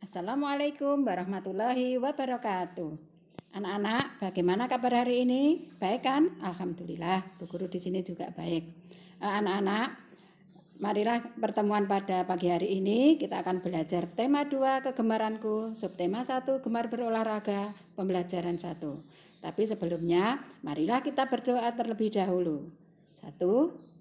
Assalamualaikum warahmatullahi wabarakatuh. Anak-anak, bagaimana kabar hari ini? Baik kan? Alhamdulillah, Bu Guru di sini juga baik. Anak-anak, marilah pertemuan pada pagi hari ini kita akan belajar tema 2 kegemaranku, subtema 1 gemar berolahraga, pembelajaran 1. Tapi sebelumnya, marilah kita berdoa terlebih dahulu. 1,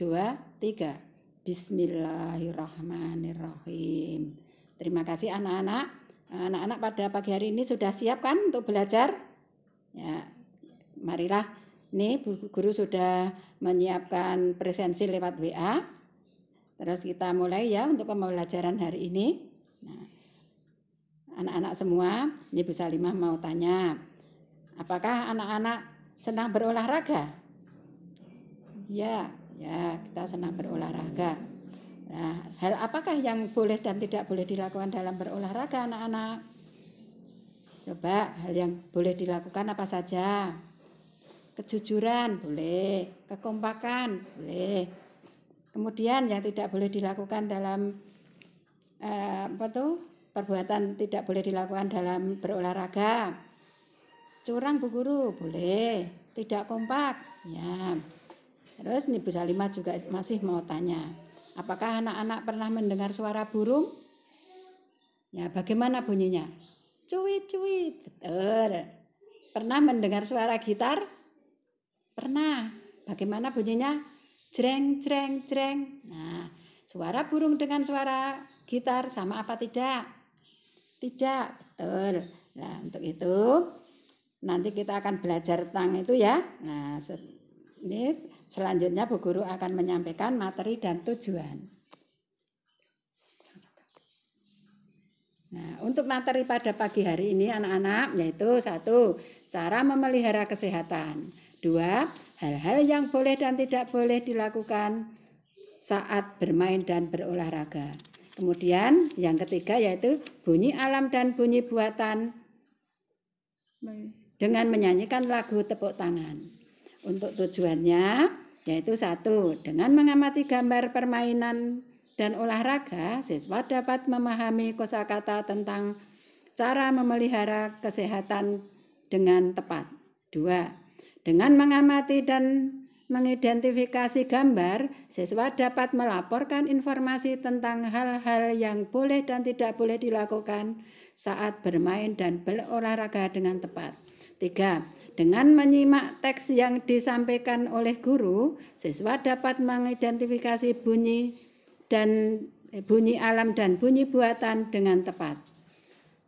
2, 3. Bismillahirrahmanirrahim. Terima kasih anak-anak. Anak-anak pada pagi hari ini sudah siap kan untuk belajar? Ya, marilah. Nih Bu Guru sudah menyiapkan presensi lewat WA. Terus kita mulai ya untuk pembelajaran hari ini. Nah, anak-anak semua, ini Bu Salimah mau tanya, apakah anak-anak senang berolahraga? Ya, kita senang berolahraga. Nah, hal apakah yang boleh dan tidak boleh dilakukan dalam berolahraga anak-anak? Coba hal yang boleh dilakukan apa saja? Kejujuran boleh, kekompakan boleh. Kemudian yang tidak boleh dilakukan dalam perbuatan tidak boleh dilakukan dalam berolahraga. Curang Bu Guru boleh, tidak kompak. Ya. Terus nih Bu Salimah juga masih mau tanya. Apakah anak-anak pernah mendengar suara burung? Ya, bagaimana bunyinya? Cuit-cuit, betul. Pernah mendengar suara gitar? Pernah. Bagaimana bunyinya? Jreng, jreng, jreng. Nah, suara burung dengan suara gitar sama apa tidak? Tidak, betul. Nah, untuk itu nanti kita akan belajar tentang itu ya. Nah, ini selanjutnya Bu Guru akan menyampaikan materi dan tujuan. Nah, untuk materi pada pagi hari ini anak-anak yaitu 1. Cara memelihara kesehatan. 2. Hal-hal yang boleh dan tidak boleh dilakukan saat bermain dan berolahraga. Kemudian yang ketiga yaitu bunyi alam dan bunyi buatan dengan menyanyikan lagu tepuk tangan. Untuk tujuannya yaitu 1. Dengan mengamati gambar permainan dan olahraga, siswa dapat memahami kosakata tentang cara memelihara kesehatan dengan tepat. 2. Dengan mengamati dan mengidentifikasi gambar, siswa dapat melaporkan informasi tentang hal-hal yang boleh dan tidak boleh dilakukan saat bermain dan berolahraga dengan tepat. 3. Dengan menyimak teks yang disampaikan oleh guru, siswa dapat mengidentifikasi bunyi alam dan bunyi buatan dengan tepat.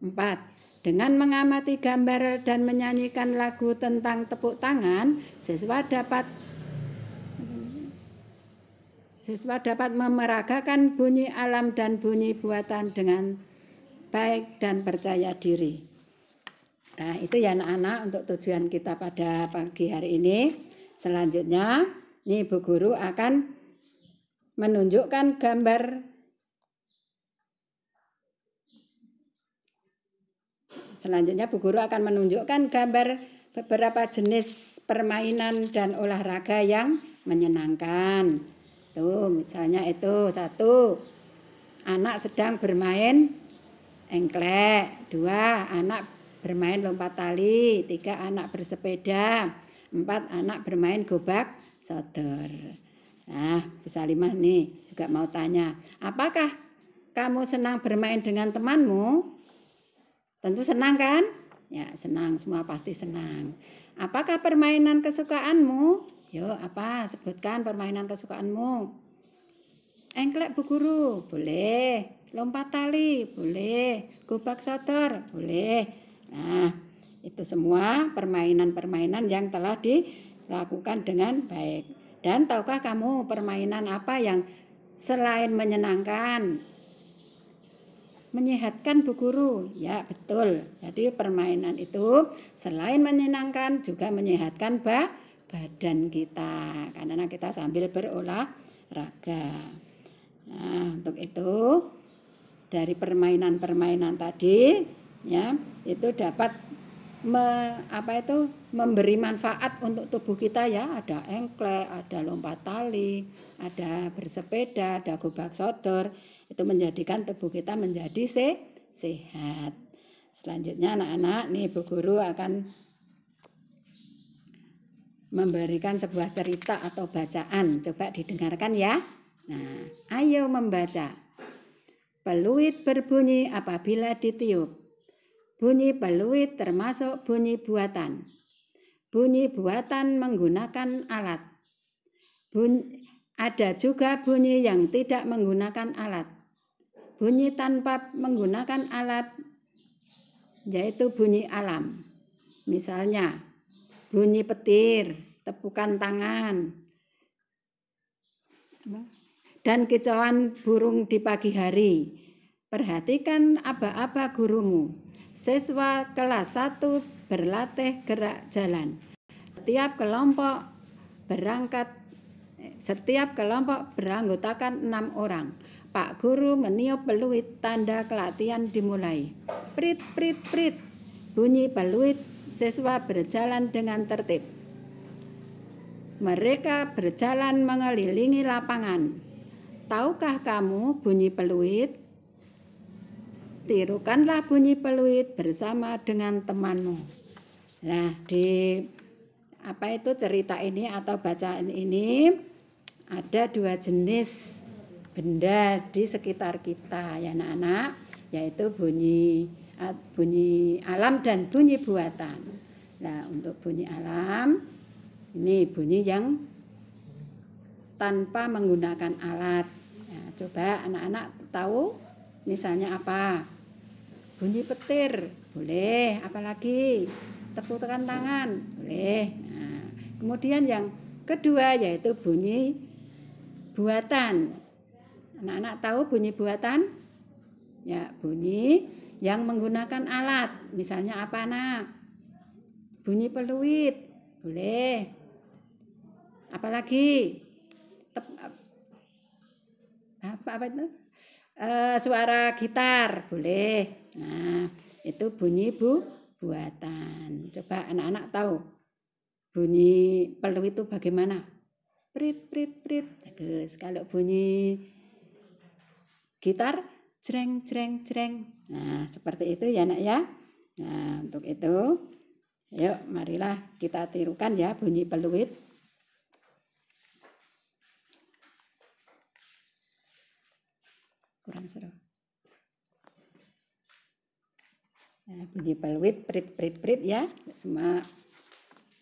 4. Dengan mengamati gambar dan menyanyikan lagu tentang tepuk tangan, siswa dapat memeragakan bunyi alam dan bunyi buatan dengan baik dan percaya diri. Nah, itu ya anak-anak untuk tujuan kita pada pagi hari ini. Selanjutnya, nih Bu Guru akan menunjukkan gambar. Selanjutnya Bu Guru akan menunjukkan gambar beberapa jenis permainan dan olahraga yang menyenangkan. Tuh, misalnya itu 1. Anak sedang bermain engklek. 2. Anak bermain lompat tali. 3. Anak bersepeda. 4. Anak bermain gobak sodor. Nah, Bu Salimah nih juga mau tanya, apakah kamu senang bermain dengan temanmu? Tentu senang kan? Ya, senang, semua pasti senang. Apakah permainan kesukaanmu? Yuk, apa? Sebutkan permainan kesukaanmu. Engklek Bu Guru, boleh. Lompat tali, boleh. Gobak sodor, boleh. Nah, itu semua permainan-permainan yang telah dilakukan dengan baik. Dan tahukah kamu permainan apa yang selain menyenangkan, menyehatkan Bu Guru? Ya, betul. Jadi permainan itu selain menyenangkan juga menyehatkan badan kita. Karena kita sambil berolahraga. Nah, untuk itu dari permainan-permainan tadi ya, itu dapat memberi manfaat untuk tubuh kita ya. Ada engklek, ada lompat tali, ada bersepeda, ada gobak sodor. Itu menjadikan tubuh kita menjadi sehat. Selanjutnya anak-anak, nih Bu Guru akan memberikan sebuah cerita atau bacaan. Coba didengarkan ya. Nah, ayo membaca. Peluit berbunyi apabila ditiup. Bunyi peluit termasuk bunyi buatan. Bunyi buatan menggunakan alat. Ada juga bunyi yang tidak menggunakan alat. Bunyi tanpa menggunakan alat yaitu bunyi alam. Misalnya bunyi petir, tepukan tangan, dan kicauan burung di pagi hari. Perhatikan aba-aba gurumu. Siswa kelas 1 berlatih gerak jalan. Setiap kelompok beranggotakan 6 orang. Pak Guru meniup peluit, tanda pelatihan dimulai. Prit, prit, prit. Bunyi peluit, siswa berjalan dengan tertib. Mereka berjalan mengelilingi lapangan. Tahukah kamu bunyi peluit? Tirukanlah bunyi peluit bersama dengan temanmu. Nah, di cerita ini atau bacaan ini ada 2 jenis benda di sekitar kita ya anak-anak, yaitu bunyi alam dan bunyi buatan. Nah, untuk bunyi alam ini bunyi yang tanpa menggunakan alat. Nah, coba anak-anak tahu misalnya apa? Bunyi petir, boleh. Apalagi tepukan tangan, boleh. Nah, kemudian yang kedua yaitu bunyi buatan. Anak-anak tahu bunyi buatan? Ya, bunyi yang menggunakan alat. Misalnya apa, Nak? Bunyi peluit, boleh. Apalagi? Apa itu? Suara gitar, boleh. Nah, itu bunyi buatan. Coba anak-anak tahu bunyi peluit itu bagaimana? Prit, prit, prit. Bagus. Kalau bunyi gitar, jreng, jreng, jreng. Nah, seperti itu ya Nak ya. Nah, untuk itu, yuk marilah kita tirukan ya bunyi peluit. Kurang seru. Nah, bunyi peluit, prit, prit, prit ya. Semua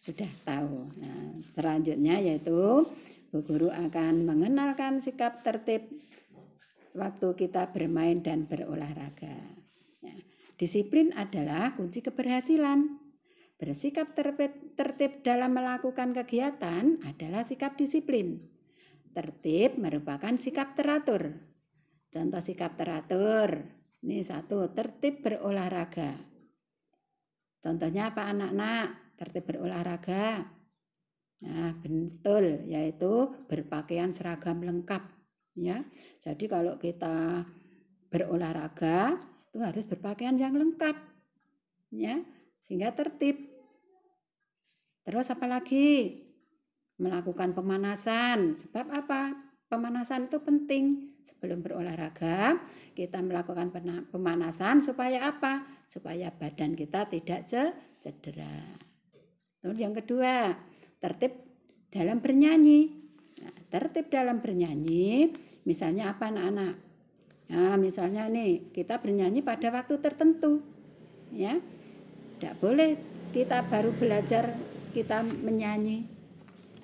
sudah tahu. Nah, selanjutnya yaitu Bu Guru akan mengenalkan sikap tertib waktu kita bermain dan berolahraga. Ya, disiplin adalah kunci keberhasilan. Bersikap tertib dalam melakukan kegiatan adalah sikap disiplin. Tertib merupakan sikap teratur. Contoh sikap teratur. Ini 1, tertib berolahraga. Contohnya apa anak-anak? Tertib berolahraga. Nah, betul, yaitu berpakaian seragam lengkap. Ya, jadi kalau kita berolahraga itu harus berpakaian yang lengkap, ya, sehingga tertib. Terus apalagi? Melakukan pemanasan. Sebab apa? Pemanasan itu penting. Sebelum berolahraga, kita melakukan pemanasan supaya apa? Supaya badan kita tidak cedera. Lalu yang kedua, tertib dalam bernyanyi. Nah, tertib dalam bernyanyi, misalnya apa anak-anak? Nah, misalnya nih, kita bernyanyi pada waktu tertentu. Ya, tidak boleh kita baru belajar kita menyanyi.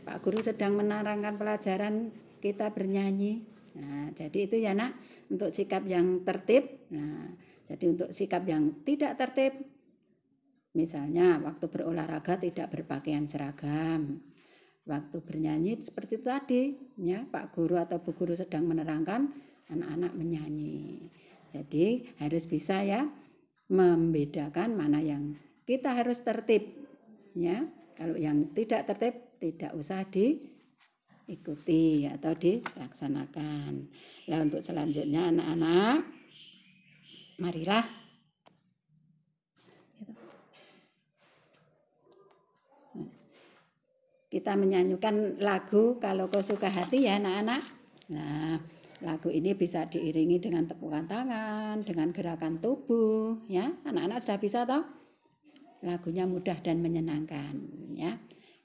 Pak Guru sedang menerangkan pelajaran kita bernyanyi. Nah, jadi itu ya Nak, untuk sikap yang tertib. Nah, jadi untuk sikap yang tidak tertib, misalnya waktu berolahraga tidak berpakaian seragam. Waktu bernyanyi seperti itu tadi, ya, Pak Guru atau Bu Guru sedang menerangkan, anak-anak menyanyi. Jadi harus bisa ya membedakan mana yang kita harus tertib, ya. Kalau yang tidak tertib tidak usah diikuti atau dilaksanakan. Nah, untuk selanjutnya anak-anak, marilah kita menyanyikan lagu Kalau Kau Suka Hati ya anak-anak. Nah, Lagu ini bisa diiringi dengan tepukan tangan, dengan gerakan tubuh, ya. Anak-anak sudah bisa toh? Lagunya mudah dan menyenangkan, ya.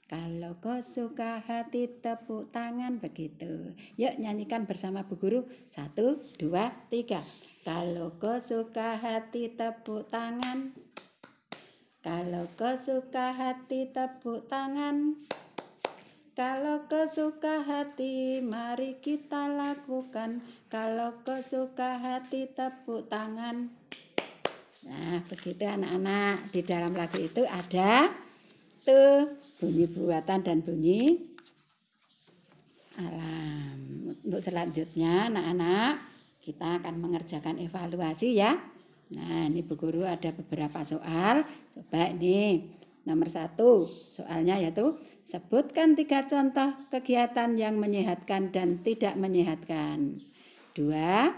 Kalau kau suka hati tepuk tangan, begitu. Yuk nyanyikan bersama Bu Guru. 1, 2, 3. Kalau kau suka hati tepuk tangan. Kalau kau suka hati tepuk tangan. Kalau kau suka hati, mari kita lakukan. Kalau kau suka hati, tepuk tangan. Nah, begitu anak-anak. Di dalam lagu itu ada tuh bunyi buatan dan bunyi alam. Untuk selanjutnya, anak-anak, kita akan mengerjakan evaluasi ya. Nah, ini Bu Guru ada beberapa soal. Coba ini. Nomor 1, soalnya yaitu sebutkan 3 contoh kegiatan yang menyehatkan dan tidak menyehatkan. 2,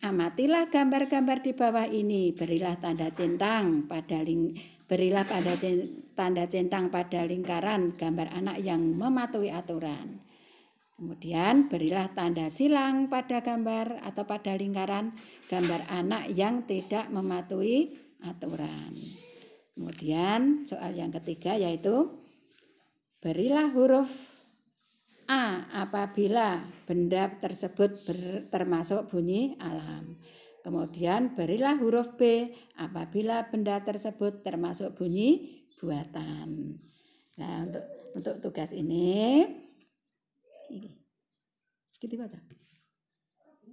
amatilah gambar-gambar di bawah ini. Berilah tanda centang pada tanda centang pada lingkaran gambar anak yang mematuhi aturan. Kemudian berilah tanda silang pada gambar atau pada lingkaran gambar anak yang tidak mematuhi aturan. Kemudian soal yang ketiga yaitu berilah huruf A apabila benda tersebut termasuk bunyi alam. Kemudian berilah huruf B apabila benda tersebut termasuk bunyi buatan. Nah, untuk tugas ini gitu baca.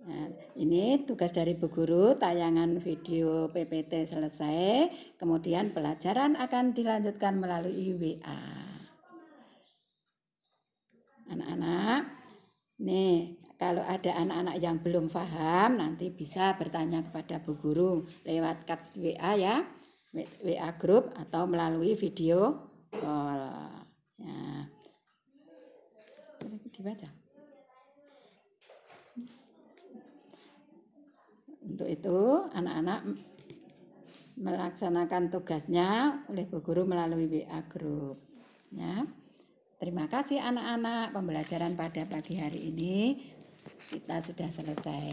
Nah, ini tugas dari Bu Guru, tayangan video PPT selesai, kemudian pelajaran akan dilanjutkan melalui WA. Anak-anak, nih kalau ada anak-anak yang belum paham nanti bisa bertanya kepada Bu Guru lewat WA ya, WA grup atau melalui video call. Ya. Dibaca. Untuk itu anak-anak melaksanakan tugasnya oleh Bu Guru melalui WA Group. Ya. Terima kasih anak-anak, pembelajaran pada pagi hari ini kita sudah selesai.